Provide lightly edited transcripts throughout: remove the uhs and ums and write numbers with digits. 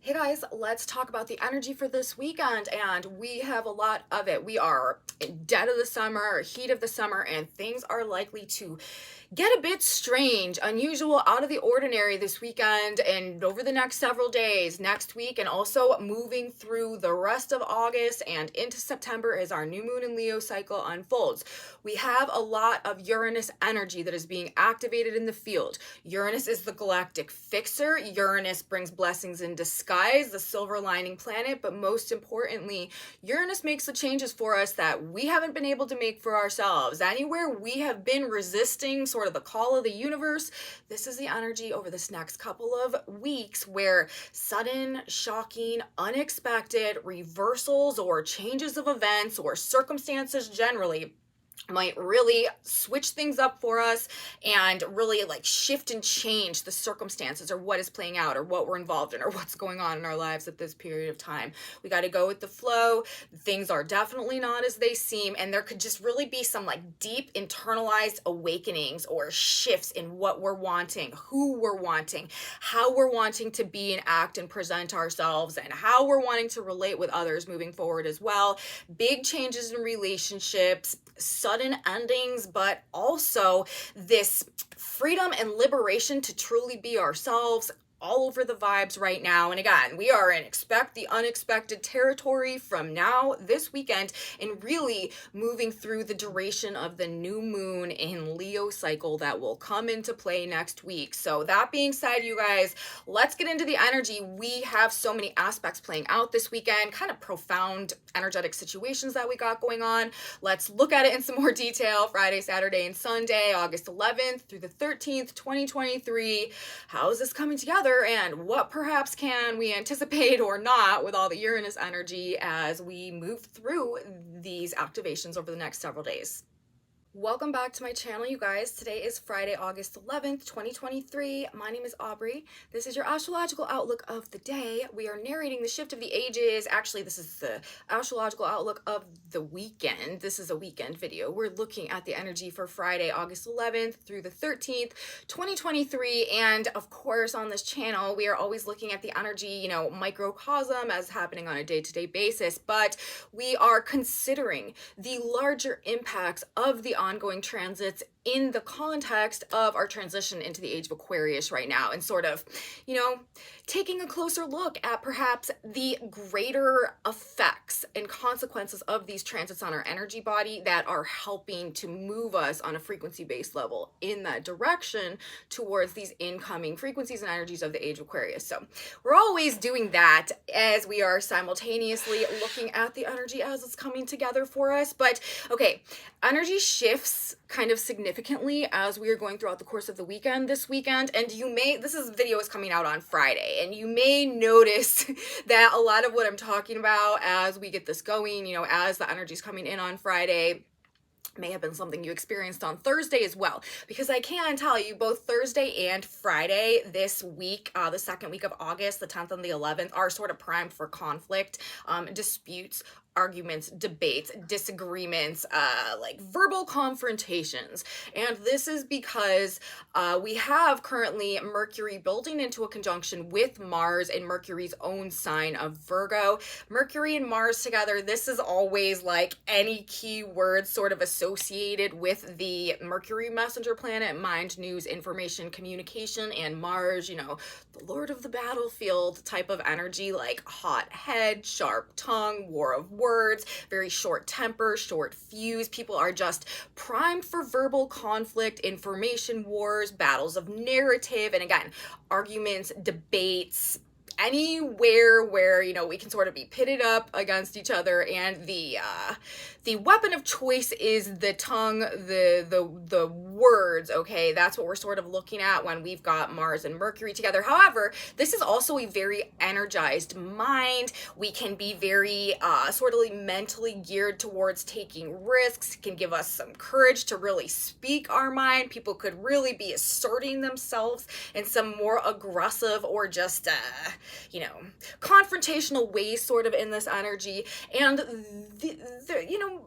Hey guys, let's talk about the energy for this weekend, and we have a lot of it. We are in dead of the summer, heat of the summer, and things are likely to get a bit strange, unusual, out of the ordinary this weekend and over the next several days, next week, and also moving through the rest of August and into September as our new moon and Leo cycle unfolds. We have a lot of Uranus energy that is being activated in the field. Uranus is the galactic fixer. Uranus brings blessings in disguise, the silver lining planet, but most importantly, Uranus makes the changes for us that we haven't been able to make for ourselves. Anywhere we have been resisting sort of the call of the universe, this is the energy over this next couple of weeks where sudden, shocking, unexpected reversals or changes of events or circumstances generally might really switch things up for us and really like shift and change the circumstances or what is playing out or what we're involved in or what's going on in our lives at this period of time. We got to go with the flow. Things are definitely not as they seem, and there could just really be some like deep internalized awakenings or shifts in what we're wanting, who we're wanting, how we're wanting to be and act and present ourselves, and how we're wanting to relate with others moving forward as well. Big changes in relationships, sudden endings, but also this freedom and liberation to truly be ourselves, all over the vibes right now. And again, we are in expect the unexpected territory from now this weekend and really moving through the duration of the new moon in Leo cycle that will come into play next week. So that being said, you guys, let's get into the energy. We have so many aspects playing out this weekend, kind of profound energetic situations that we got going on. Let's look at it in some more detail. Friday, Saturday, and Sunday, August 11th through the 13th, 2023. How is this coming together? And what perhaps can we anticipate or not with all the Uranus energy as we move through these activations over the next several days? Welcome back to my channel, you guys. Today is Friday, August 11th, 2023. My name is Aubrey. This is your astrological outlook of the day. We are narrating the shift of the ages. Actually, this is the astrological outlook of the weekend. This is a weekend video. We're looking at the energy for Friday, August 11th through the 13th, 2023. And of course, on this channel, we are always looking at the energy, microcosm as happening on a day-to-day basis. But we are considering the larger impacts of the ongoing transits in the context of our transition into the age of Aquarius right now, and sort of, taking a closer look at perhaps the greater effects and consequences of these transits on our energy body that are helping to move us on a frequency-based level in that direction towards these incoming frequencies and energies of the age of Aquarius. So we're always doing that as we are simultaneously looking at the energy as it's coming together for us. But okay, energy shifts kind of significantly as we are going throughout the course of the weekend this weekend, and this video is coming out on Friday, and you may notice that a lot of what I'm talking about as we get this going, as the energy is coming in on Friday, may have been something you experienced on Thursday as well, because I can tell you both Thursday and Friday this week, the second week of August, the 10th and the 11th, are sort of primed for conflict, disputes, arguments, debates, disagreements, like verbal confrontations. And this is because we have currently Mercury building into a conjunction with Mars in Mercury's own sign of Virgo. Mercury and Mars together, this is always like any key word sort of associated with the Mercury messenger planet, mind, news, information, communication, and Mars, the lord of the battlefield type of energy, like hot head, sharp tongue, war of words, very short temper, short fuse. People are just primed for verbal conflict, information wars, battles of narrative, and again, arguments, debates, anywhere where we can sort of be pitted up against each other, and the weapon of choice is the tongue, the words. Okay, that's what we're sort of looking at when we've got Mars and Mercury together. However, this is also a very energized mind. We can be very sort of mentally geared towards taking risks. It can give us some courage to really speak our mind. People could really be asserting themselves in some more aggressive or just confrontational ways sort of in this energy. And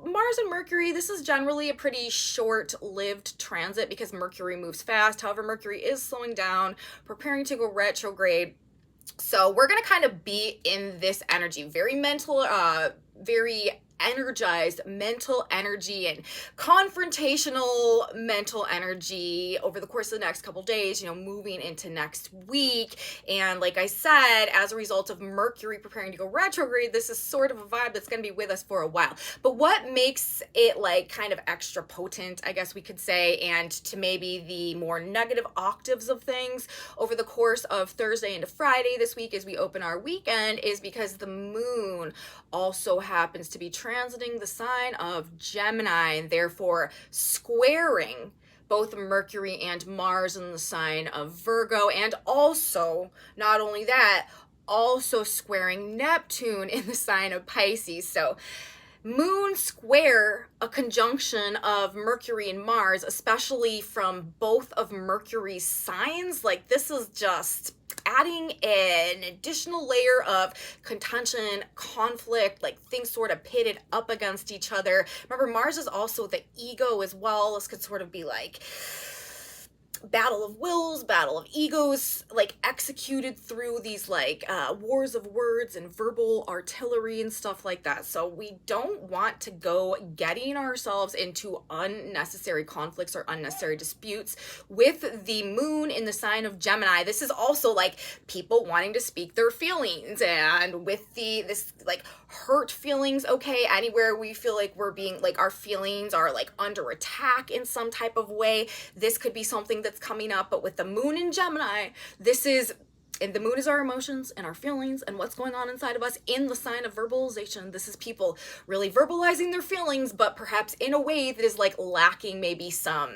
Mars and Mercury, this is generally a pretty short-lived transit because Mercury moves fast. However, Mercury is slowing down, preparing to go retrograde So we're going to kind of be in this energy, very mental, very energized mental energy and confrontational mental energy over the course of the next couple days, moving into next week. And like I said, as a result of Mercury preparing to go retrograde, this is sort of a vibe that's going to be with us for a while. But what makes it like kind of extra potent, I guess we could say, and to maybe the more negative octaves of things over the course of Thursday into Friday this week as we open our weekend, is because the moon also happens to be transiting the sign of Gemini, and therefore squaring both Mercury and Mars in the sign of Virgo, and also, not only that, also squaring Neptune in the sign of Pisces. So moon square a conjunction of Mercury and Mars, especially from both of Mercury's signs, like this is just adding an additional layer of contention, conflict, like things sort of pitted up against each other. Remember, Mars is also the ego as well. This could sort of be like battle of wills, battle of egos, like executed through these like wars of words and verbal artillery and stuff like that. So we don't want to go getting ourselves into unnecessary conflicts or unnecessary disputes with the moon in the sign of Gemini. This is also like people wanting to speak their feelings, and with this like hurt feelings, okay, anywhere we feel like we're being like our feelings are like under attack in some type of way, this could be something that's coming up. But with the moon in Gemini, and the moon is our emotions and our feelings and what's going on inside of us in the sign of verbalization. This is people really verbalizing their feelings, but perhaps in a way that is like lacking maybe some,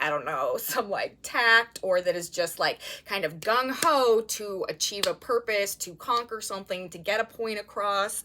I don't know, some like tact, or that is just like kind of gung-ho to achieve a purpose, to conquer something, to get a point across.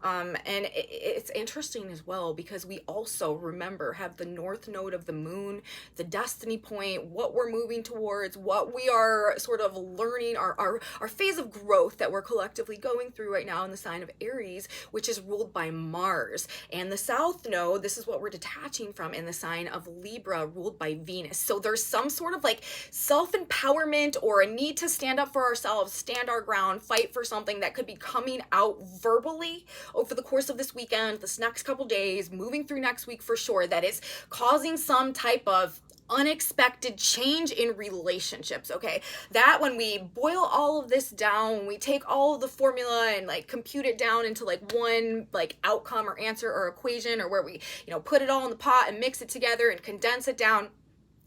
And it's interesting as well because we also, remember, have the north node of the moon, the destiny point, what we're moving towards, what we are sort of learning, our phase of growth that we're collectively going through right now in the sign of Aries, which is ruled by Mars. And the south node, this is what we're detaching from, in the sign of Libra, ruled by Venus. So there's some sort of like self-empowerment or a need to stand up for ourselves, stand our ground, fight for something that could be coming out verbally over the course of this weekend, this next couple days, moving through next week for sure, that is causing some type of unexpected change in relationships. Okay, that when we boil all of this down, when we take all of the formula and like compute it down into like one like outcome or answer or equation, or where we put it all in the pot and mix it together and condense it down,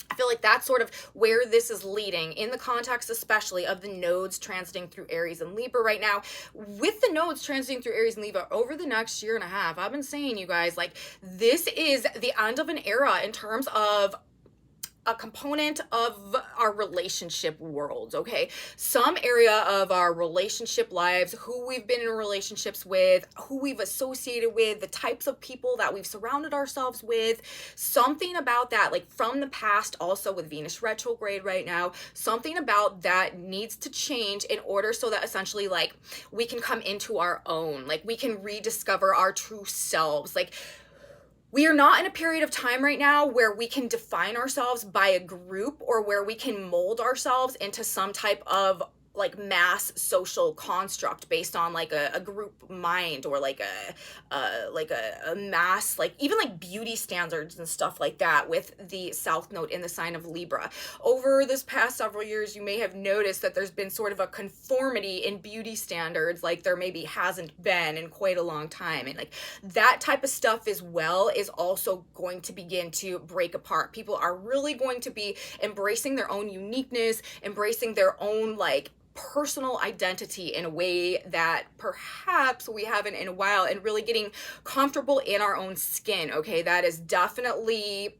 I feel like that's sort of where this is leading, in the context especially of the nodes transiting through Aries and Libra right now. With the nodes transiting through Aries and Libra over the next year and a half, I've been saying, you guys, like this is the end of an era in terms of a component of our relationship world, okay? Some area of our relationship lives, who we've been in relationships with, who we've associated with, the types of people that we've surrounded ourselves with, something about that, like from the past, also with Venus retrograde right now, something about that needs to change in order so that essentially like we can come into our own, like we can rediscover our true selves. Like, we are not in a period of time right now where we can define ourselves by a group, or where we can mold ourselves into some type of like mass social construct based on like a group mind, or like a mass, like even like beauty standards and stuff like that. With the south node in the sign of Libra, over this past several years, you may have noticed that there's been sort of a conformity in beauty standards like there maybe hasn't been in quite a long time. And like that type of stuff as well is also going to begin to break apart. People are really going to be embracing their own uniqueness, embracing their own like personal identity in a way that perhaps we haven't in a while, and really getting comfortable in our own skin. Okay, that is definitely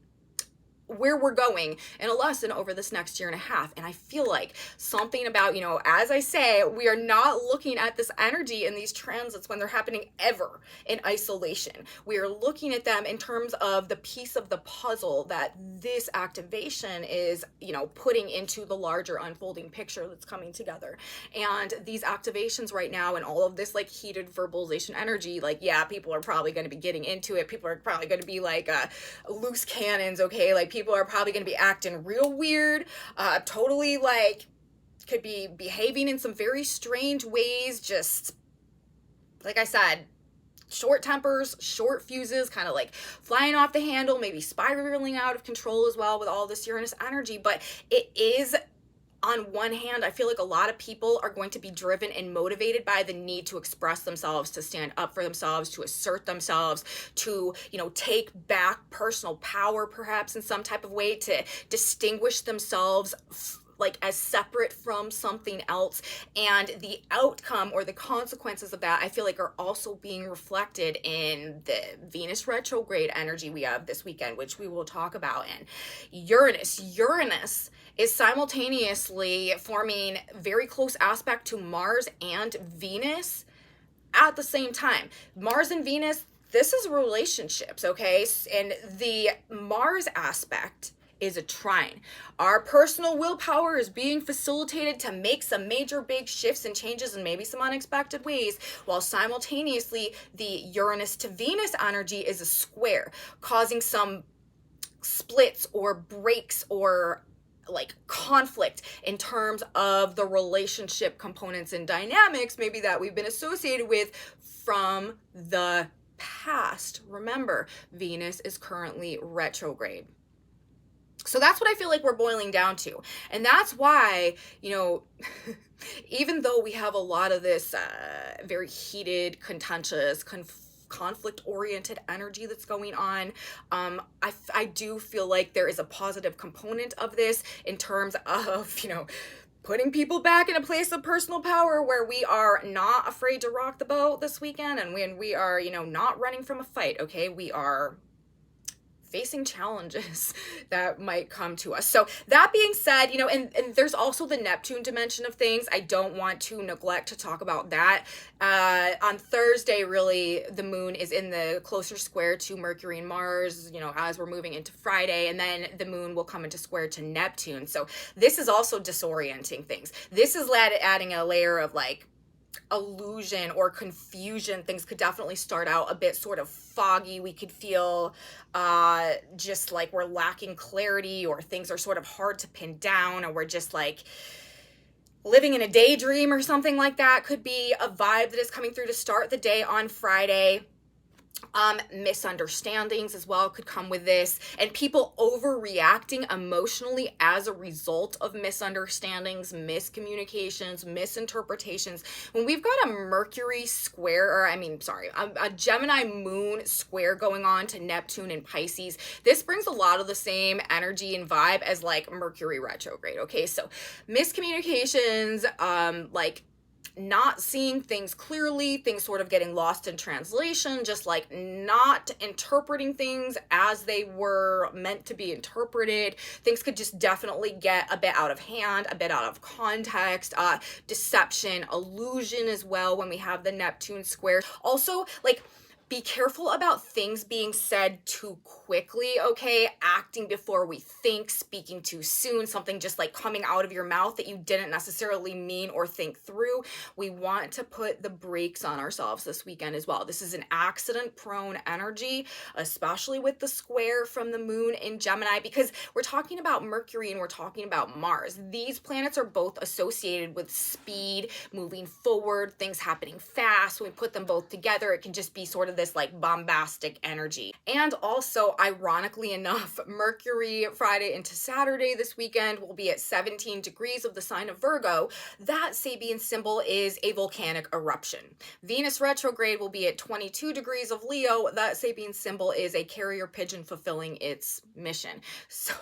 where we're going in a lesson over this next year and a half. And I feel like something about, as I say, we are not looking at this energy in these transits when they're happening ever in isolation. We are looking at them in terms of the piece of the puzzle that this activation is, putting into the larger unfolding picture that's coming together. And these activations right now, and all of this like heated verbalization energy, like, yeah, people are probably going to be getting into it. People are probably going to be like loose cannons, okay? Like people are probably going to be acting real weird, totally like could be behaving in some very strange ways, just like I said, short tempers, short fuses, kind of like flying off the handle, maybe spiraling out of control as well with all this Uranus energy. But it is, on one hand, I feel like a lot of people are going to be driven and motivated by the need to express themselves, to stand up for themselves, to assert themselves, to, take back personal power perhaps in some type of way, to distinguish themselves like as separate from something else. And the outcome or the consequences of that, I feel like, are also being reflected in the Venus retrograde energy we have this weekend, which we will talk about. And Uranus is simultaneously forming very close aspect to Mars and Venus at the same time. Mars and Venus, this is relationships, okay? And the Mars aspect is a trine. Our personal willpower is being facilitated to make some major big shifts and changes in maybe some unexpected ways, while simultaneously the Uranus to Venus energy is a square, causing some splits or breaks or like conflict in terms of the relationship components and dynamics maybe that we've been associated with from the past. Remember, Venus is currently retrograde. So that's what I feel like we're boiling down to. And that's why, even though we have a lot of this very heated, contentious, conflict-oriented energy that's going on, I do feel like there is a positive component of this in terms of, putting people back in a place of personal power where we are not afraid to rock the boat this weekend, and when we are, not running from a fight, okay? We are facing challenges that might come to us. So that being said, and there's also the Neptune dimension of things. I don't want to neglect to talk about that. On Thursday, really, the moon is in the closer square to Mercury and Mars, as we're moving into Friday, and then the moon will come into square to Neptune. So this is also disorienting things. This is adding a layer of like illusion or confusion. Things could definitely start out a bit sort of foggy. We could feel just like we're lacking clarity, or things are sort of hard to pin down, or we're just like living in a daydream or something like that. Could be a vibe that is coming through to start the day on Friday. Misunderstandings as well could come with this, and people overreacting emotionally as a result of misunderstandings, miscommunications, misinterpretations. When we've got a Mercury square, a Gemini moon square going on to Neptune and Pisces, this brings a lot of the same energy and vibe as like Mercury retrograde, okay? So miscommunications, like not seeing things clearly, things sort of getting lost in translation, just like not interpreting things as they were meant to be interpreted. Things could just definitely get a bit out of hand, a bit out of context, deception, illusion as well when we have the Neptune square. Also, like, be careful about things being said too quickly, okay? Acting before we think, speaking too soon, something just like coming out of your mouth that you didn't necessarily mean or think through. We want to put the brakes on ourselves this weekend as well. This is an accident-prone energy, especially with the square from the moon in Gemini, because we're talking about Mercury and we're talking about Mars. These planets are both associated with speed, moving forward, things happening fast. When we put them both together, it can just be sort of this like bombastic energy. And also, ironically enough, Mercury Friday into Saturday this weekend will be at 17 degrees of the sign of Virgo. That Sabian symbol is a volcanic eruption. Venus retrograde will be at 22 degrees of Leo. That Sabian symbol is a carrier pigeon fulfilling its mission. So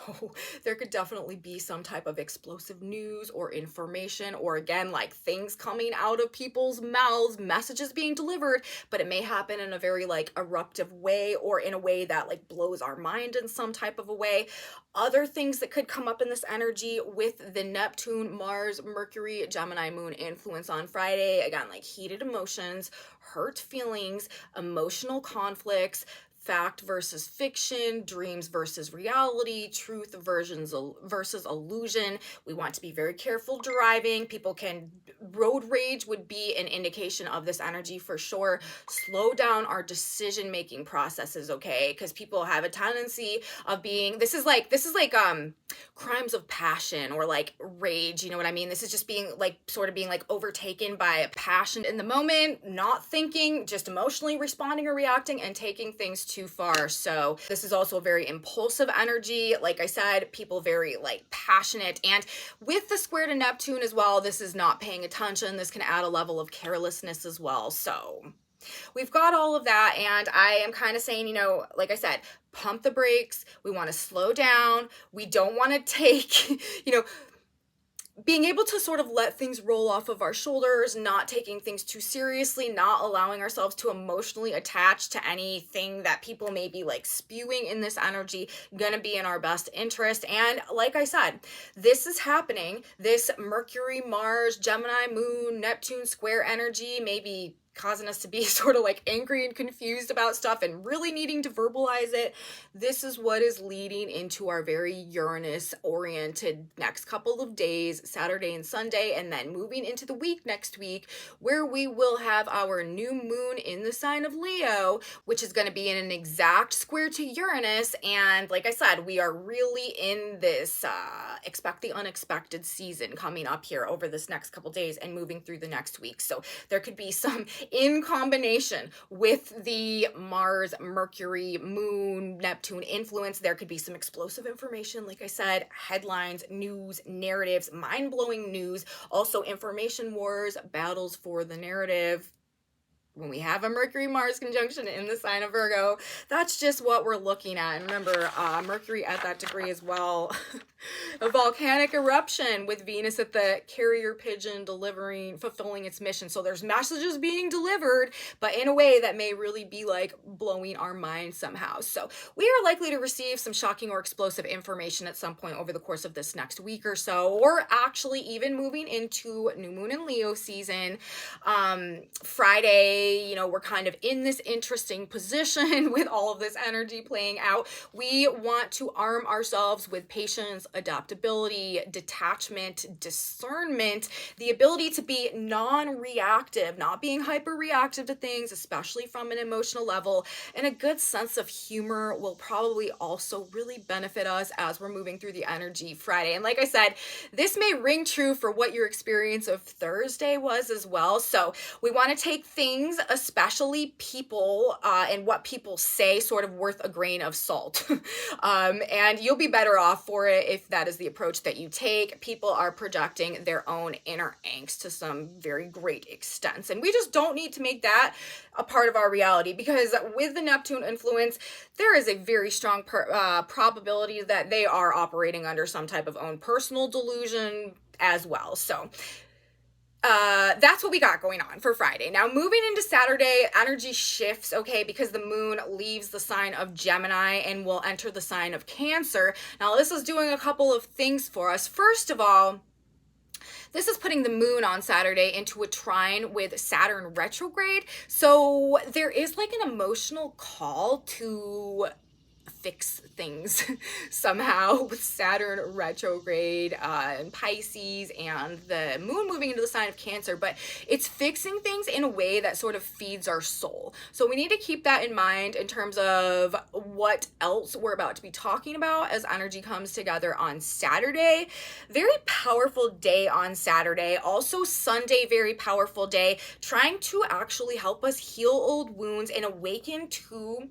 there could definitely be some type of explosive news or information, or again, like things coming out of people's mouths, messages being delivered, but it may happen in a very like eruptive way, or in a way that like blows our mind in some type of a way. Other things that could come up in this energy with the Neptune, Mars, Mercury, Gemini moon influence on Friday, again, like heated emotions, hurt feelings, emotional conflicts, fact versus fiction, dreams versus reality, truth versus illusion. We want to be very careful driving. Road rage would be an indication of this energy for sure. Slow down our decision-making processes, okay? Because people have a tendency of being, this is like crimes of passion or like rage, you know what I mean? This is just being like, sort of being like overtaken by passion in the moment, not thinking, just emotionally responding or reacting and taking things too far. So this is also a very impulsive energy. Like I said, people very like passionate, and with the square to Neptune as well, this is not paying attention. This can add a level of carelessness as well. So we've got all of that, and I am kind of saying, you know, like I said, pump the brakes. We want to slow down. We don't want to take, you know, being able to sort of let things roll off of our shoulders, not taking things too seriously, not allowing ourselves to emotionally attach to anything that people may be like spewing in this energy, gonna be in our best interest. And like I said, this is happening. This Mercury, Mars, Gemini, Moon, Neptune square energy may be causing us to be sort of like angry and confused about stuff and really needing to verbalize it. This is what is leading into our very Uranus oriented next couple of days, Saturday and Sunday, and then moving into the week next week, where we will have our new moon in the sign of Leo, which is going to be in an exact square to Uranus. And like I said, we are really in this expect the unexpected season coming up here over this next couple days and moving through the next week. So there could be some, in combination with the Mars, Mercury, Moon, Neptune influence, there could be some explosive information, like I said, headlines, news, narratives, mind-blowing news, also information wars, battles for the narrative. When we have a Mercury-Mars conjunction in the sign of Virgo, that's just what we're looking at. And remember, Mercury at that degree as well, a volcanic eruption with Venus at the carrier pigeon fulfilling its mission. So there's messages being delivered, but in a way that may really be like blowing our minds somehow. So we are likely to receive some shocking or explosive information at some point over the course of this next week or so, or actually even moving into new moon and Leo season. Friday, you know, we're kind of in this interesting position with all of this energy playing out. We want to arm ourselves with patience, adaptability, detachment, discernment, the ability to be non-reactive, not being hyper-reactive to things, especially from an emotional level, and a good sense of humor will probably also really benefit us as we're moving through the energy Friday. And like I said, this may ring true for what your experience of Thursday was as well. So we want to take things, especially people, and what people say, sort of worth a grain of salt. And you'll be better off for it if that is the approach that you take. People are projecting their own inner angst to some very great extents, and we just don't need to make that a part of our reality, because with the Neptune influence, there is a very strong probability that they are operating under some type of own personal delusion as well. So that's what we got going on for Friday. Now, moving into Saturday, energy shifts, okay, because the moon leaves the sign of Gemini and will enter the sign of Cancer. Now, this is doing a couple of things for us. First of all, this is putting the moon on Saturday into a trine with Saturn retrograde. So there is like an emotional call to fix things somehow with Saturn retrograde in Pisces and the moon moving into the sign of Cancer, but it's fixing things in a way that sort of feeds our soul. So we need to keep that in mind in terms of what else we're about to be talking about as energy comes together on Saturday. Very powerful day on Saturday. Also Sunday, very powerful day, trying to actually help us heal old wounds and awaken to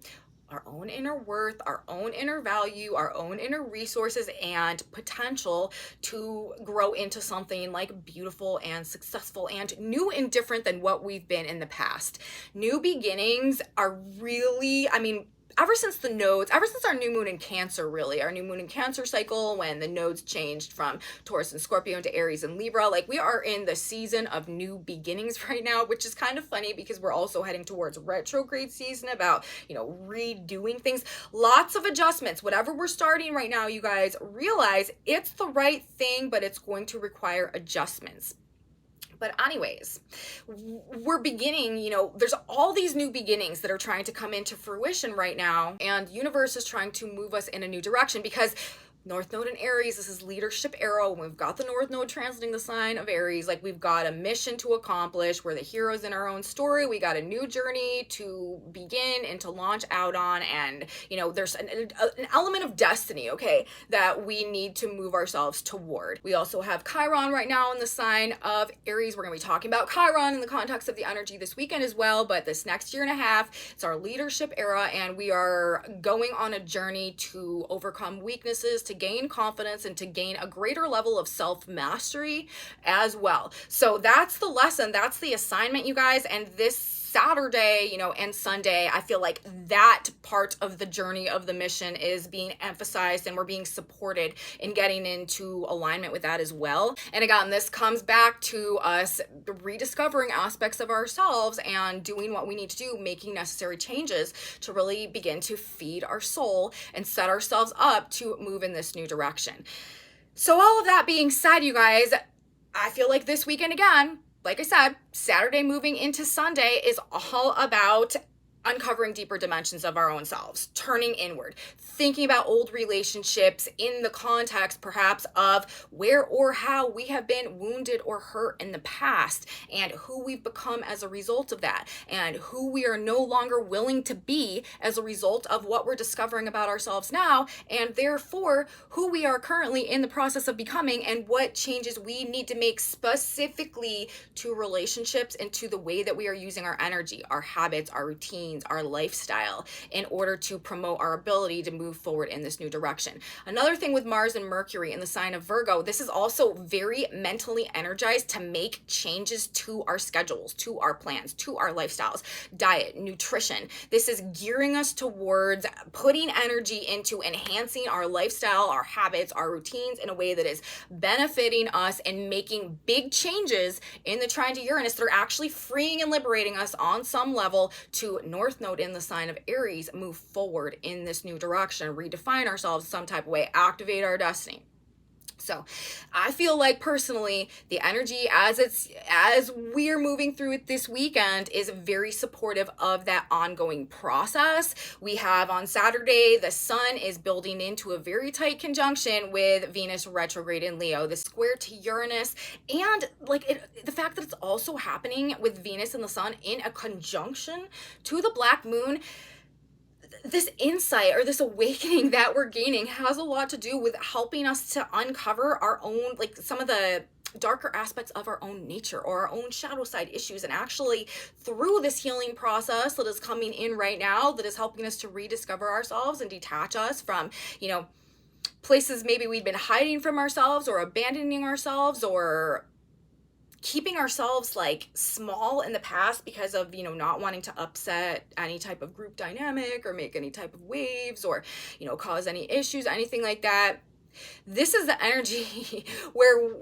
our own inner worth, our own inner value, our own inner resources and potential to grow into something like beautiful and successful and new and different than what we've been in the past. New beginnings are really, I mean, ever since our new moon in Cancer, really, our new moon in Cancer cycle, when the nodes changed from Taurus and Scorpio into Aries and Libra, like we are in the season of new beginnings right now, which is kind of funny because we're also heading towards retrograde season about, you know, redoing things. Lots of adjustments. Whatever we're starting right now, you guys realize it's the right thing, but it's going to require adjustments. But anyways, we're beginning, there's all these new beginnings that are trying to come into fruition right now, and universe is trying to move us in a new direction because North Node in Aries, this is leadership arrow. We've got the North Node transiting the sign of Aries. Like, we've got a mission to accomplish. We're the heroes in our own story. We got a new journey to begin and to launch out on. And, there's an element of destiny, okay, that we need to move ourselves toward. We also have Chiron right now in the sign of Aries. We're going to be talking about Chiron in the context of the energy this weekend as well. But this next year and a half, it's our leadership era, and we are going on a journey to overcome weaknesses, to gain confidence, and to gain a greater level of self-mastery as well. So that's the lesson, that's the assignment, you guys. And this Saturday, and Sunday, I feel like that part of the journey of the mission is being emphasized, and we're being supported in getting into alignment with that as well. And again, this comes back to us rediscovering aspects of ourselves and doing what we need to do, making necessary changes to really begin to feed our soul and set ourselves up to move in this new direction. So all of that being said, you guys, I feel like this weekend again, like I said, Saturday moving into Sunday is all about uncovering deeper dimensions of our own selves, turning inward, thinking about old relationships in the context perhaps of where or how we have been wounded or hurt in the past, and who we've become as a result of that, and who we are no longer willing to be as a result of what we're discovering about ourselves now, and therefore who we are currently in the process of becoming, and what changes we need to make specifically to relationships and to the way that we are using our energy, our habits, our routines, our lifestyle, in order to promote our ability to move forward in this new direction. Another thing with Mars and Mercury in the sign of Virgo, this is also very mentally energized to make changes to our schedules, to our plans, to our lifestyles, diet, nutrition. This is gearing us towards putting energy into enhancing our lifestyle, our habits, our routines in a way that is benefiting us and making big changes in the trine to Uranus that are actually freeing and liberating us on some level to North Node in the sign of Aries, move forward in this new direction, redefine ourselves some type of way, activate our destiny. So I feel like personally, the energy as we're moving through it this weekend is very supportive of that ongoing process. We have on Saturday, the sun is building into a very tight conjunction with Venus retrograde in Leo, the square to Uranus, and the fact that it's also happening with Venus and the sun in a conjunction to the black moon. This insight or this awakening that we're gaining has a lot to do with helping us to uncover our own, some of the darker aspects of our own nature or our own shadow side issues. And actually through this healing process that is coming in right now, that is helping us to rediscover ourselves and detach us from, places maybe we've been hiding from ourselves or abandoning ourselves or keeping ourselves small in the past because of not wanting to upset any type of group dynamic or make any type of waves or cause any issues, anything like that. This is the energy where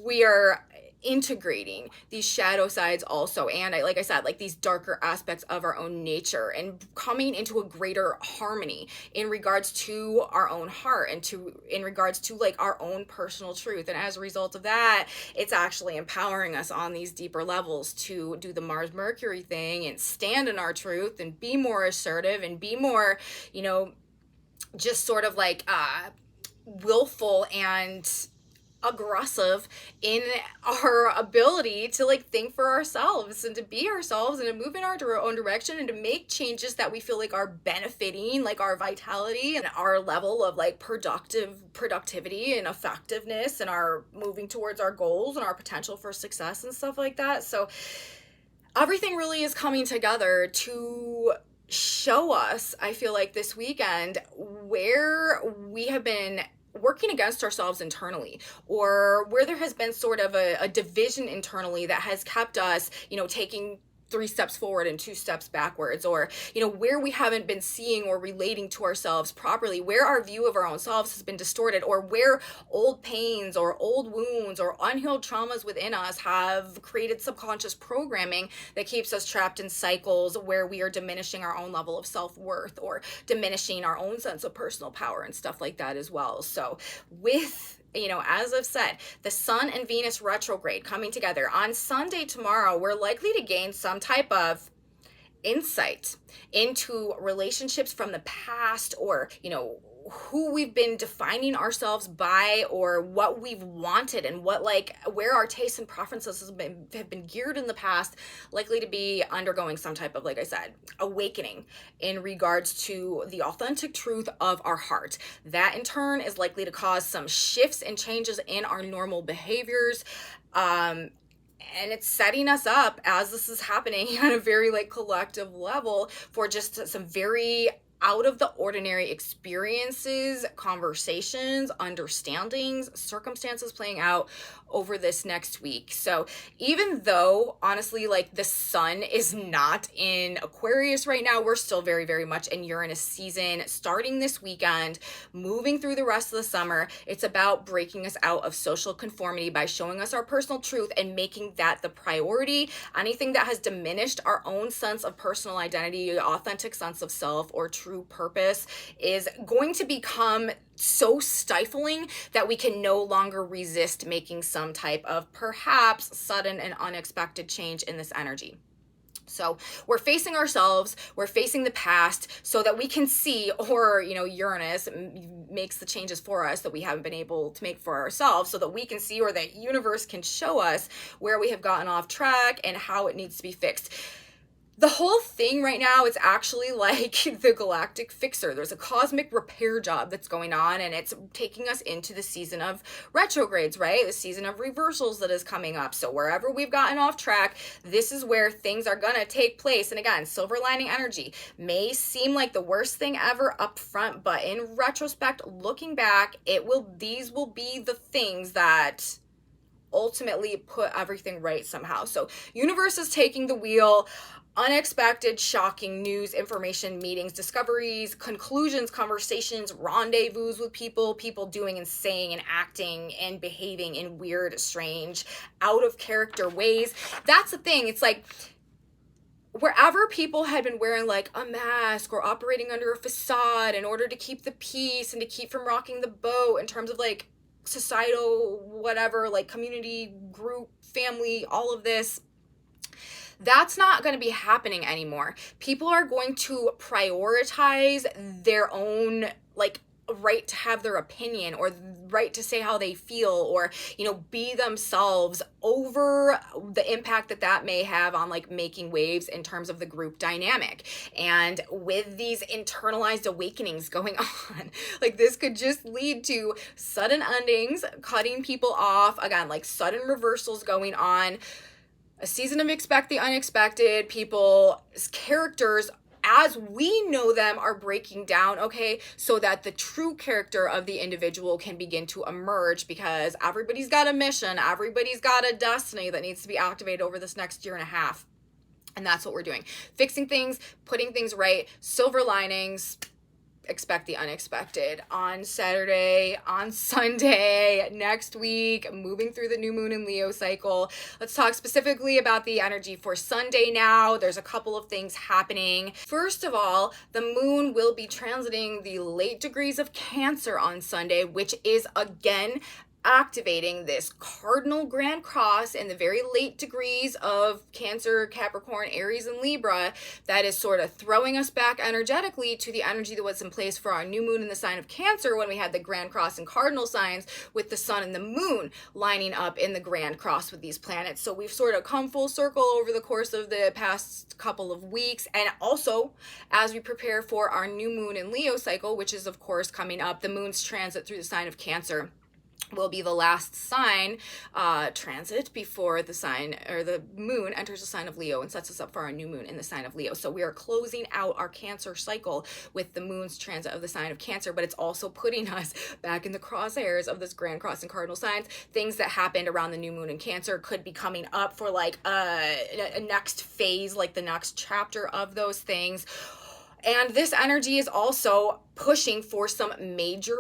we are integrating these shadow sides also, and like I said, these darker aspects of our own nature, and coming into a greater harmony in regards to our own heart and in regards to our own personal truth. And as a result of that, it's actually empowering us on these deeper levels to do the Mars Mercury thing and stand in our truth and be more assertive and be more just sort of willful and aggressive in our ability to think for ourselves and to be ourselves and to move in our own direction and to make changes that we feel are benefiting our vitality and our level of productivity and effectiveness and our moving towards our goals and our potential for success and stuff like that. So everything really is coming together to show us, I feel this weekend, where we have been working against ourselves internally, or where there has been sort of a division internally that has kept us, taking 3 steps forward and 2 steps backwards, or where we haven't been seeing or relating to ourselves properly, where our view of our own selves has been distorted, or where old pains or old wounds or unhealed traumas within us have created subconscious programming that keeps us trapped in cycles where we are diminishing our own level of self-worth or diminishing our own sense of personal power and stuff like that as well. So with as I've said, the Sun and Venus retrograde coming together on Sunday tomorrow, we're likely to gain some type of insight into relationships from the past, or who we've been defining ourselves by, or what we've wanted, and where our tastes and preferences have been geared in the past, likely to be undergoing some type of, like I said, awakening in regards to the authentic truth of our heart. That in turn is likely to cause some shifts and changes in our normal behaviors. And it's setting us up, as this is happening on a very collective level, for just some very out of the ordinary experiences, conversations, understandings, circumstances playing out over this next week. So even though honestly the sun is not in Aquarius right now, we're still very, very much in Uranus season starting this weekend, moving through the rest of the summer. It's about breaking us out of social conformity by showing us our personal truth and making that the priority. Anything that has diminished our own sense of personal identity, authentic sense of self, or true purpose is going to become so stifling that we can no longer resist making some type of perhaps sudden and unexpected change in this energy. So we're facing ourselves, we're facing the past so that we can see, or, Uranus makes the changes for us that we haven't been able to make for ourselves, so that we can see, or the universe can show us where we have gotten off track and how it needs to be fixed. The whole thing right now, it's actually like the galactic fixer. There's a cosmic repair job that's going on, and it's taking us into the season of retrogrades, right? The season of reversals that is coming up. So wherever we've gotten off track, this is where things are going to take place. And again, silver lining energy may seem like the worst thing ever up front, but in retrospect, looking back, these will be the things that ultimately put everything right somehow. So universe is taking the wheel. Unexpected, shocking news, information, meetings, discoveries, conclusions, conversations, rendezvous with people doing and saying and acting and behaving in weird, strange, out of character ways. That's the thing. It's like, wherever people had been wearing a mask or operating under a facade in order to keep the peace and to keep from rocking the boat in terms of societal, whatever, community, group, family, all of this, that's not going to be happening anymore. People are going to prioritize their own right to have their opinion, or right to say how they feel, or be themselves, over the impact that may have on making waves in terms of the group dynamic. And with these internalized awakenings going on, this could just lead to sudden endings, cutting people off, again, sudden reversals going on. A season of expect the unexpected. People's characters, as we know them, are breaking down, okay, so that the true character of the individual can begin to emerge, because everybody's got a mission, everybody's got a destiny that needs to be activated over this next year and a half. And that's what we're doing. Fixing things, putting things right, silver linings. Expect the unexpected on Saturday, on Sunday, next week, moving through the new moon and Leo cycle. Let's talk specifically about the energy for Sunday now. There's a couple of things happening. First of all, the moon will be transiting the late degrees of Cancer on Sunday, which is again activating this cardinal grand cross in the very late degrees of Cancer, Capricorn, Aries, and Libra. That is sort of throwing us back energetically to the energy that was in place for our new moon in the sign of Cancer, when we had the grand cross and cardinal signs with the sun and the moon lining up in the grand cross with these planets. So we've sort of come full circle over the course of the past couple of weeks. And also, as we prepare for our new moon in Leo cycle, which is of course coming up, the moon's transit through the sign of Cancer will be the last sign transit before the sign, or the moon, enters the sign of Leo and sets us up for our new moon in the sign of Leo. So we are closing out our Cancer cycle with the moon's transit of the sign of Cancer, but it's also putting us back in the crosshairs of this grand cross and cardinal signs. Things that happened around the new moon in Cancer could be coming up for a next phase, the next chapter of those things. And this energy is also pushing for some major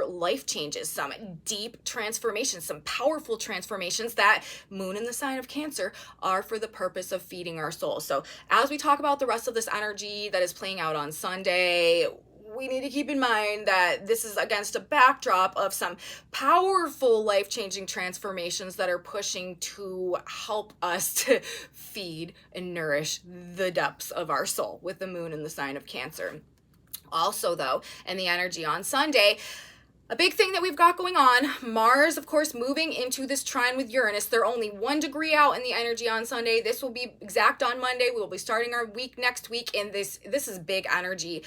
life changes, some deep transformations, some powerful transformations that moon in the sign of Cancer are for the purpose of feeding our soul. So as we talk about the rest of this energy that is playing out on Sunday, we need to keep in mind that this is against a backdrop of some powerful life-changing transformations that are pushing to help us to feed and nourish the depths of our soul with the moon in the sign of Cancer. Also, though, and the energy on Sunday, a big thing that we've got going on, Mars, of course, moving into this trine with Uranus. They're only 1 degree out in the energy on Sunday. This will be exact on Monday. We'll be starting our week next week, and this is big energy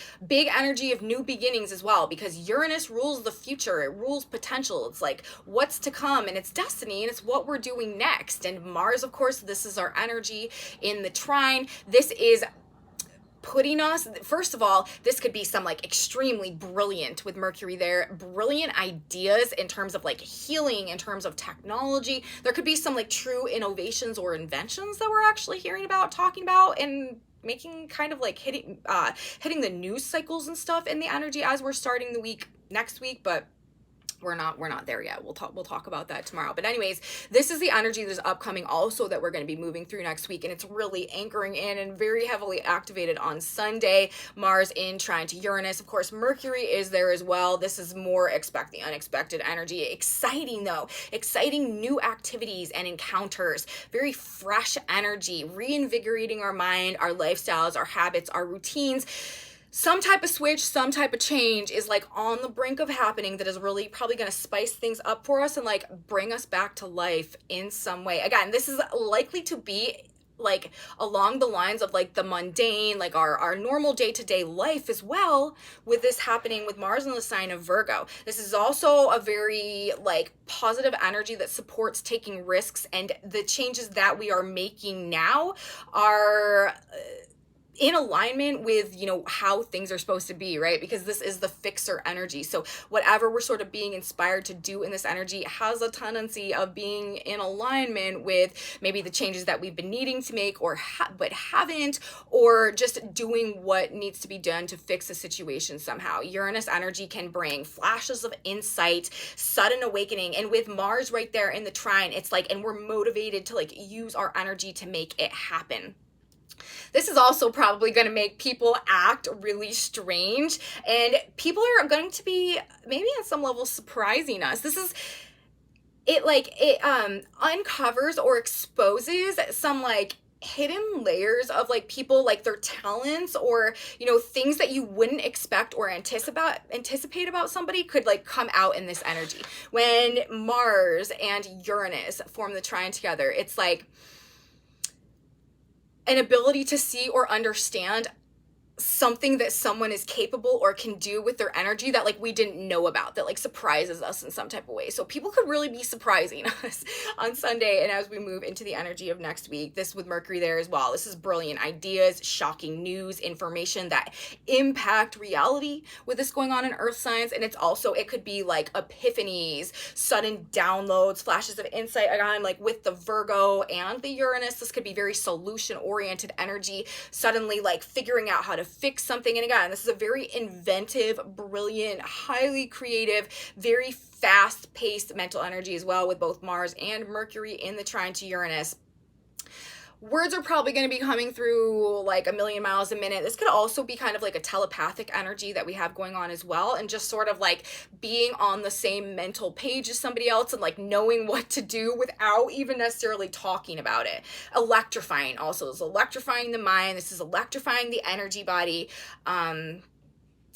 of new beginnings as well, because Uranus rules the future. It rules potential. It's like what's to come, and it's destiny, and it's what we're doing next. And Mars, of course, this is our energy in the trine. This is putting us, first of all, this could be some like extremely brilliant, with Mercury there, brilliant ideas in terms of like healing, in terms of technology. There could be some like true innovations or inventions that we're actually hearing about, talking about, and making kind of like hitting the news cycles and stuff in the energy as we're starting the week next week. But we're not there yet. We'll talk about that tomorrow. But anyways, this is the energy that is upcoming also that we're going to be moving through next week, and it's really anchoring in and very heavily activated on Sunday. Mars in trine to Uranus. Of course, Mercury is there as well. This is more expect the unexpected energy. Exciting though. Exciting new activities and encounters. Very fresh energy, reinvigorating our mind, our lifestyles, our habits, our routines. Some type of switch, some type of change is like on the brink of happening that is really probably going to spice things up for us and like bring us back to life in some way. Again, this is likely to be like along the lines of like the mundane, like our normal day-to-day life as well, with this happening with Mars in the sign of Virgo. This is also a very like positive energy that supports taking risks, and the changes that we are making now are in alignment with, you know, how things are supposed to be, right? Because this is the fixer energy. So whatever we're sort of being inspired to do in this energy has a tendency of being in alignment with maybe the changes that we've been needing to make or but haven't, or just doing what needs to be done to fix a situation somehow. Uranus energy can bring flashes of insight, sudden awakening, and with Mars right there in the trine, it's like, and we're motivated to like use our energy to make it happen. This is also probably going to make people act really strange, and people are going to be maybe on some level surprising us. It uncovers or exposes some like hidden layers of like people, like their talents, or, you know, things that you wouldn't expect or anticipate about somebody could like come out in this energy. When Mars and Uranus form the trine together, it's like an ability to see or understand something that someone is capable or can do with their energy that like we didn't know about, that like surprises us in some type of way. So people could really be surprising us on Sunday, and as we move into the energy of next week, this with Mercury there as well. This is brilliant ideas, shocking news, information that impact reality with this going on in earth signs. And it's also, it could be like epiphanies, sudden downloads, flashes of insight. Again, like with the Virgo and the Uranus, this could be very solution oriented energy, suddenly like figuring out how to fix something. And again, this is a very inventive, brilliant, highly creative, very fast-paced mental energy as well, with both Mars and Mercury in the trine to Uranus. Words are probably going to be coming through like a million miles a minute. This could also be kind of like a telepathic energy that we have going on as well, and just sort of like being on the same mental page as somebody else and like knowing what to do without even necessarily talking about it. Electrifying also. This is electrifying the mind. This is electrifying the energy body.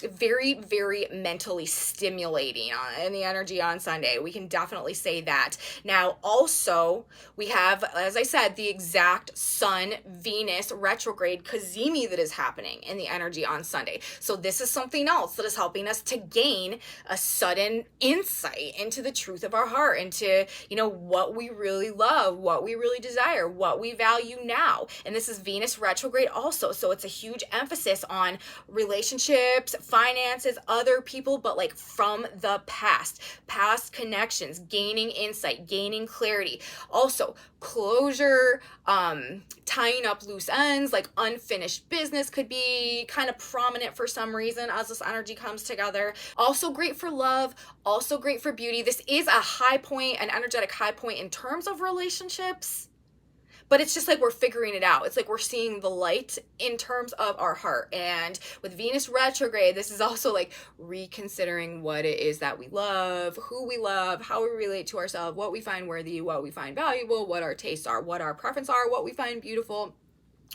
Very, very mentally stimulating in the energy on Sunday. We can definitely say that. Now, also, we have, as I said, the exact Sun, Venus retrograde Cazimi that is happening in the energy on Sunday. So this is something else that is helping us to gain a sudden insight into the truth of our heart, into, you know, what we really love, what we really desire, what we value now. And this is Venus retrograde also. So it's a huge emphasis on relationships, finances, other people, but like from the past connections, gaining insight, gaining clarity. Also, closure, tying up loose ends, like unfinished business could be kind of prominent for some reason as this energy comes together. Also great for love, also great for beauty. This is a high point, an energetic high point in terms of relationships, but it's just like we're figuring it out. It's like we're seeing the light in terms of our heart. And with Venus retrograde, this is also like reconsidering what it is that we love, who we love, how we relate to ourselves, what we find worthy, what we find valuable, what our tastes are, what our preferences are, what we find beautiful,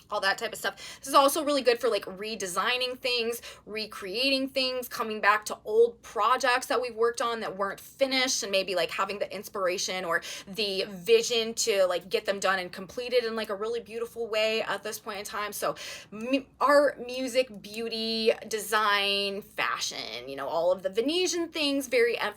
all that type of stuff. This is also really good for like redesigning things, recreating things, coming back to old projects that we've worked on that weren't finished, and maybe like having the inspiration or the vision to like get them done and completed in like a really beautiful way at this point in time. So art, music, beauty, design, fashion, you know, all of the Venetian things, very I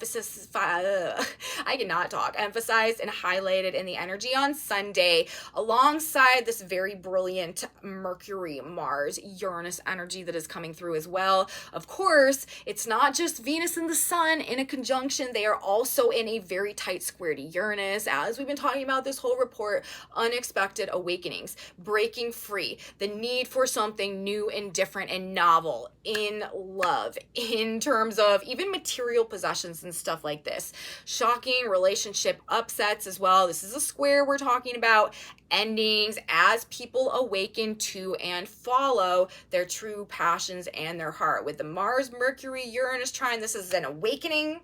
cannot talk, emphasized and highlighted in the energy on Sunday, alongside this very brilliant Mercury, Mars, Uranus energy that is coming through as well. Of course, it's not just Venus and the Sun in a conjunction. They are also in a very tight square to Uranus. As we've been talking about this whole report, unexpected awakenings, breaking free, the need for something new and different and novel in love, in terms of even material possessions and stuff like this. Shocking relationship upsets as well. This is a square we're talking about. Endings as people awaken to and follow their true passions and their heart. With the Mars, Mercury, Uranus trine, this is an awakening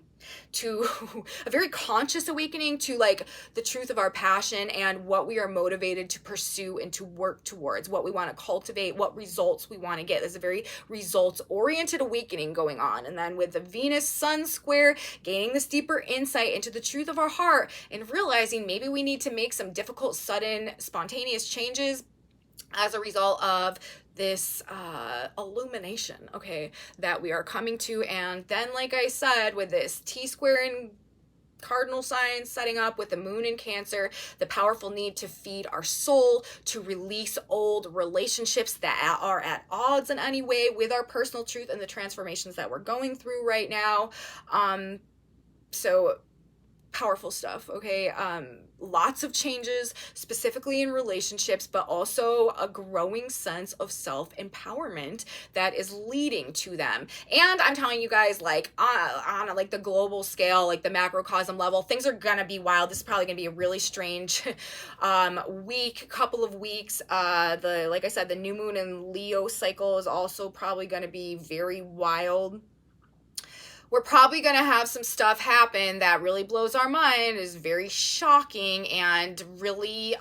to a very conscious awakening to like the truth of our passion and what we are motivated to pursue and to work towards, what we want to cultivate, what results we want to get. There's a very results oriented awakening going on. And then with the Venus Sun square, gaining this deeper insight into the truth of our heart and realizing maybe we need to make some difficult, sudden, spontaneous changes as a result of this illumination, okay, that we are coming to. And then, like I said, with this T-square in cardinal signs setting up with the moon in Cancer, the powerful need to feed our soul, to release old relationships that are at odds in any way with our personal truth and the transformations that we're going through right now. So powerful stuff, okay? Lots of changes, specifically in relationships, but also a growing sense of self-empowerment that is leading to them. And I'm telling you guys, like on like the global scale, like the macrocosm level, things are gonna be wild. This is probably gonna be a really strange couple of weeks. Like I said, the new moon in Leo cycle is also probably gonna be very wild. We're probably going to have some stuff happen that really blows our mind, is very shocking, and really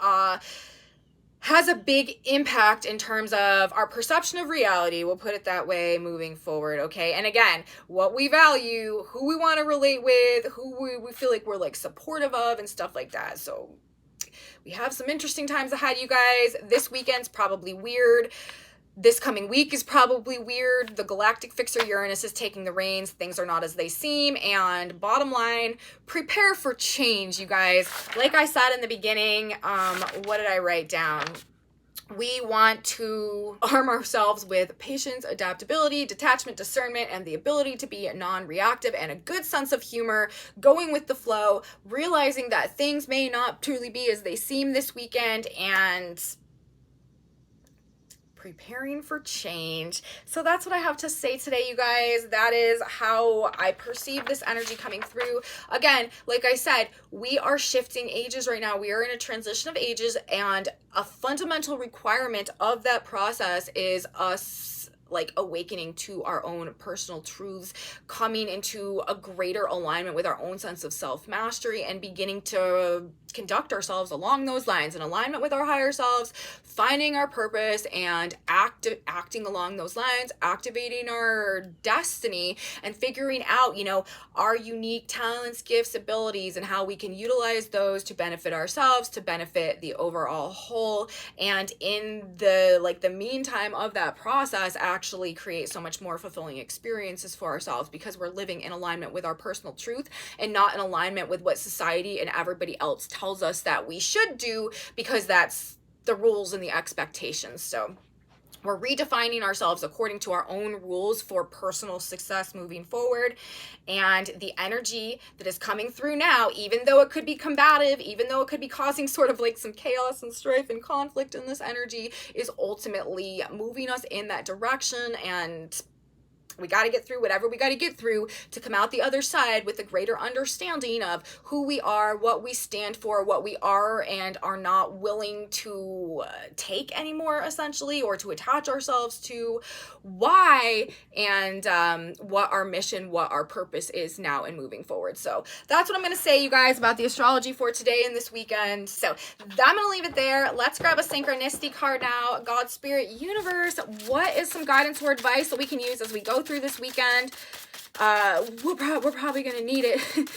has a big impact in terms of our perception of reality. We'll put it that way moving forward, okay? And again, what we value, who we want to relate with, who we feel like we're like supportive of and stuff like that. So we have some interesting times ahead, you guys. This weekend's probably weird. This coming week is probably weird. The galactic fixer Uranus is taking the reins. Things are not as they seem. And bottom line, prepare for change, you guys. Like I said in the beginning, what did I write down? We want to arm ourselves with patience, adaptability, detachment, discernment, and the ability to be non-reactive and a good sense of humor, going with the flow, realizing that things may not truly be as they seem this weekend, and preparing for change. So that's what I have to say today, you guys. That is how I perceive this energy coming through. Again, like I said, we are shifting ages right now. We are in a transition of ages, and a fundamental requirement of that process is us like awakening to our own personal truths, coming into a greater alignment with our own sense of self-mastery, and beginning to conduct ourselves along those lines in alignment with our higher selves, finding our purpose and acting along those lines, activating our destiny, and figuring out, you know, our unique talents, gifts, abilities, and how we can utilize those to benefit ourselves, to benefit the overall whole. And in the meantime of that process, actually create so much more fulfilling experiences for ourselves, because we're living in alignment with our personal truth and not in alignment with what society and everybody else tells us that we should do, because that's the rules and the expectations. So we're redefining ourselves according to our own rules for personal success moving forward. And the energy that is coming through now, even though it could be combative, even though it could be causing sort of like some chaos and strife and conflict in this energy, is ultimately moving us in that direction. And We got to get through whatever we got to get through to come out the other side with a greater understanding of who we are, what we stand for, what we are and are not willing to take anymore, essentially, or to attach ourselves to, why, and what our mission, what our purpose is now and moving forward. So that's what I'm going to say, you guys, about the astrology for today and this weekend. So I'm going to leave it there. Let's grab a synchronicity card now. God, Spirit, Universe, what is some guidance or advice that we can use as we go through this weekend? We're probably going to need it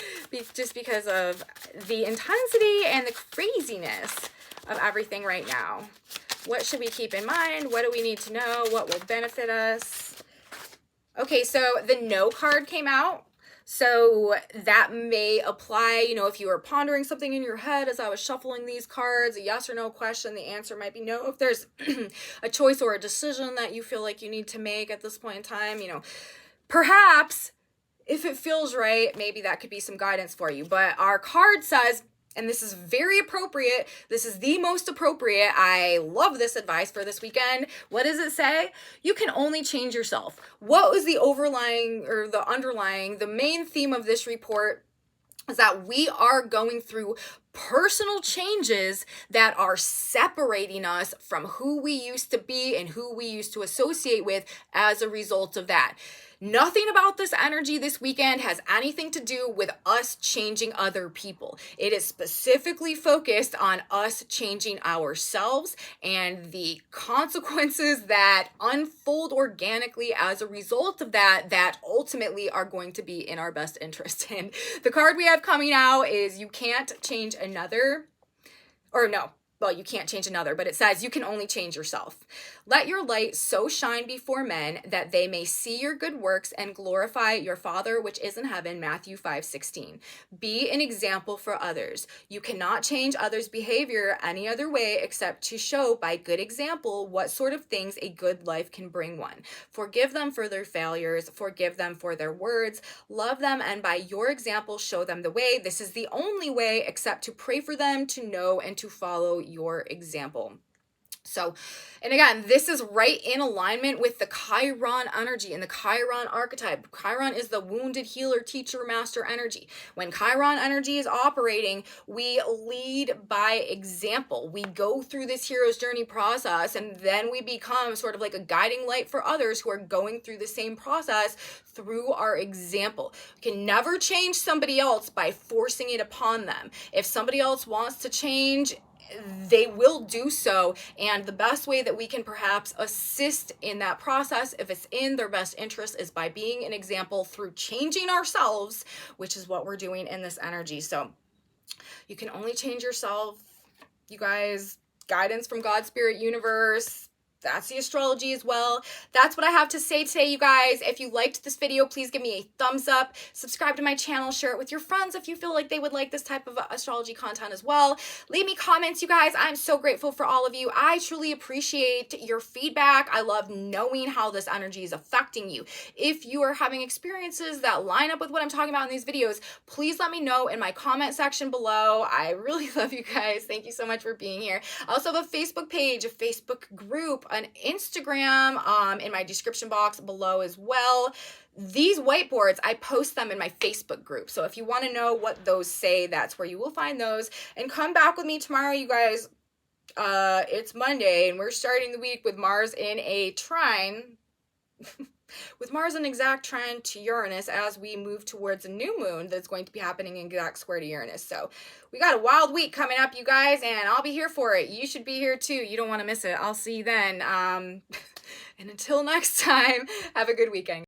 just because of the intensity and the craziness of everything right now. What should we keep in mind? What do we need to know? What will benefit us? Okay, so the No card came out. So that may apply, you know, if you were pondering something in your head as I was shuffling these cards, a yes or no question, the answer might be no. If there's a choice or a decision that you feel like you need to make at this point in time, you know, perhaps if it feels right, maybe that could be some guidance for you. But our card says, and this is very appropriate, this is the most appropriate, I love this advice for this weekend. What does it say? You can only change yourself. What was the overlying or the underlying, the main theme of this report is that we are going through personal changes that are separating us from who we used to be and who we used to associate with as a result of that. Nothing about this energy this weekend has anything to do with us changing other people. It is specifically focused on us changing ourselves and the consequences that unfold organically as a result of that, that ultimately are going to be in our best interest. And the card we have coming out is you can't change another, or no. Well, you can't change another, but it says you can only change yourself. Let your light so shine before men that they may see your good works and glorify your Father which is in heaven, Matthew 5:16. Be an example for others. You cannot change others' behavior any other way except to show by good example what sort of things a good life can bring one. Forgive them for their failures, forgive them for their words, love them, and by your example show them the way. This is the only way except to pray for them to know and to follow your example. So, and again, this is right in alignment with the Chiron energy and the Chiron archetype. Chiron is the wounded healer, teacher, master energy. When Chiron energy is operating, we lead by example. We go through this hero's journey process, and then we become sort of like a guiding light for others who are going through the same process through our example. We can never change somebody else by forcing it upon them. If somebody else wants to change, they will do so, and the best way that we can perhaps assist in that process, if it's in their best interest, is by being an example through changing ourselves, which is what we're doing in this energy. So you can only change yourself, you guys. Guidance from God, Spirit, Universe. That's the astrology as well. That's what I have to say today, you guys. If you liked this video, please give me a thumbs up. Subscribe to my channel. Share it with your friends if you feel like they would like this type of astrology content as well. Leave me comments, you guys. I'm so grateful for all of you. I truly appreciate your feedback. I love knowing how this energy is affecting you. If you are having experiences that line up with what I'm talking about in these videos, please let me know in my comment section below. I really love you guys. Thank you so much for being here. I also have a Facebook page, a Facebook group, an Instagram in my description box below as well. These whiteboards, I post them in my Facebook group. So if you want to know what those say, that's where you will find those. And come back with me tomorrow, you guys. It's Monday, and we're starting the week with Mars in a trine. With Mars in exact trine to Uranus as we move towards a new moon that's going to be happening in exact square to Uranus. So we got a wild week coming up, you guys, and I'll be here for it. You should be here too. You don't want to miss it. I'll see you then. And until next time, have a good weekend.